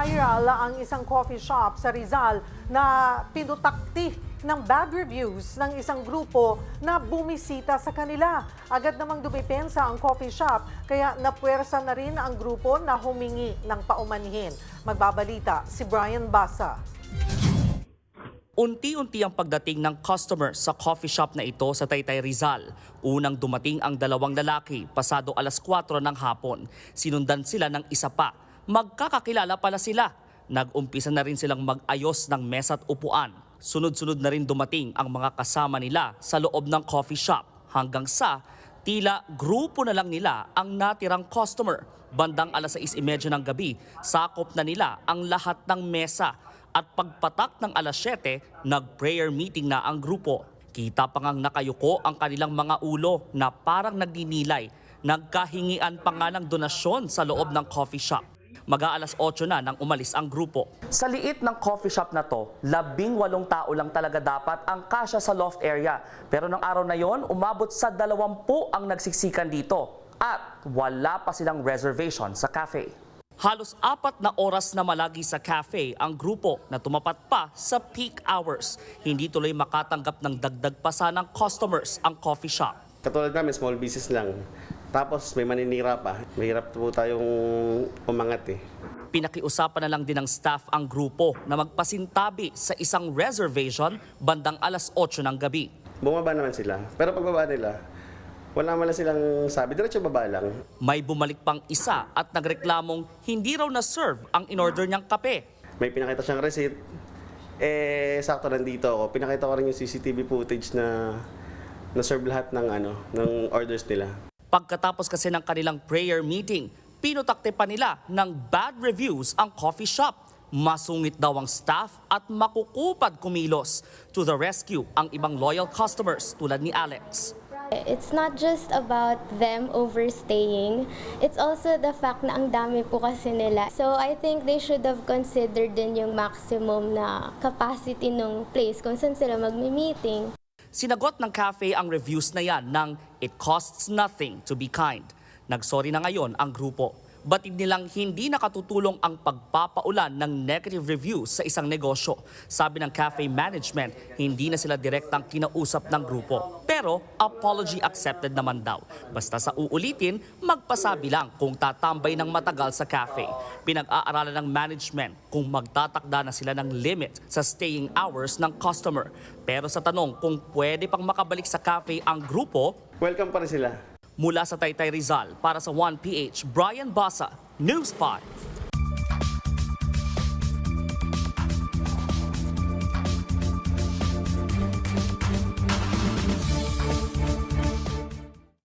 Viral ang isang coffee shop sa Rizal na pinutakti ng bad reviews ng isang grupo na bumisita sa kanila. Agad namang dumipensa ang coffee shop kaya napuwersa na rin ang grupo na humingi ng paumanhin. Magbabalita si Brian Basa. Unti-unti ang pagdating ng customer sa coffee shop na ito sa Taytay Rizal. Unang dumating ang dalawang lalaki pasado alas 4 ng hapon. Sinundan sila ng isa pa. Magkakakilala pala sila. Nag-umpisa na rin silang mag-ayos ng mesa at upuan. Sunod-sunod na rin dumating ang mga kasama nila sa loob ng coffee shop hanggang sa tila grupo na lang nila ang natirang customer. Bandang alas 6:30 ng gabi, sakop na nila ang lahat ng mesa. At pagpatak ng alas 7, nag-prayer meeting na ang grupo. Kita pa ngang nakayuko ang kanilang mga ulo na parang nagdinilay. Nagkahingian pa nga ng donasyon sa loob ng coffee shop. Mag-aalas 8 na nang umalis ang grupo. Sa liit ng coffee shop na to, 18 tao lang talaga dapat ang kasya sa loft area. Pero nung araw na yon, umabot sa 20 ang nagsiksikan dito. At wala pa silang reservation sa cafe. Halos 4 na oras na malagi sa cafe ang grupo na tumapat pa sa peak hours. Hindi tuloy makatanggap ng dagdag pa sanang customers ang coffee shop. Katulad namin, small business lang. Tapos may maninira pa. Mahirap po tayong umangat eh. Pinakiusapan na lang din ng staff ang grupo na magpasintabi sa isang reservation bandang alas 8 ng gabi. Bumaba naman sila. Pero pagbaba nila, wala man lang silang sabi. Diretso baba lang. May bumalik pang isa at nagreklamong hindi raw na-serve ang in-order niyang kape. May pinakita siyang receipt. Sakto nandito ako. Pinakita ko rin yung CCTV footage na na-serve lahat ng orders nila. Pagkatapos kasi ng kanilang prayer meeting, pinutakte pa nila ng bad reviews ang coffee shop. Masungit daw ang staff at makukupad kumilos. To the rescue ang ibang loyal customers tulad ni Alex. It's not just about them overstaying. It's also the fact na ang dami po kasi nila. So I think they should have considered din yung maximum na capacity ng place kung saan sila magmi-meeting. Sinagot ng cafe ang reviews na yan ng "It costs nothing to be kind." Nagsorry na ngayon ang grupo. Batid nilang hindi nakatutulong ang pagpapaulan ng negative reviews sa isang negosyo. Sabi ng cafe management, hindi na sila direktang kinausap ng grupo. Pero apology accepted naman daw. Basta sa uulitin, magpasabi lang kung tatambay ng matagal sa cafe. Pinag-aaralan ng management kung magtatakda na sila ng limit sa staying hours ng customer. Pero sa tanong kung pwede pang makabalik sa cafe ang grupo, Welcome pa rin sila. mula sa Taytay Rizal para sa 1PH, Brian Basa, News 5.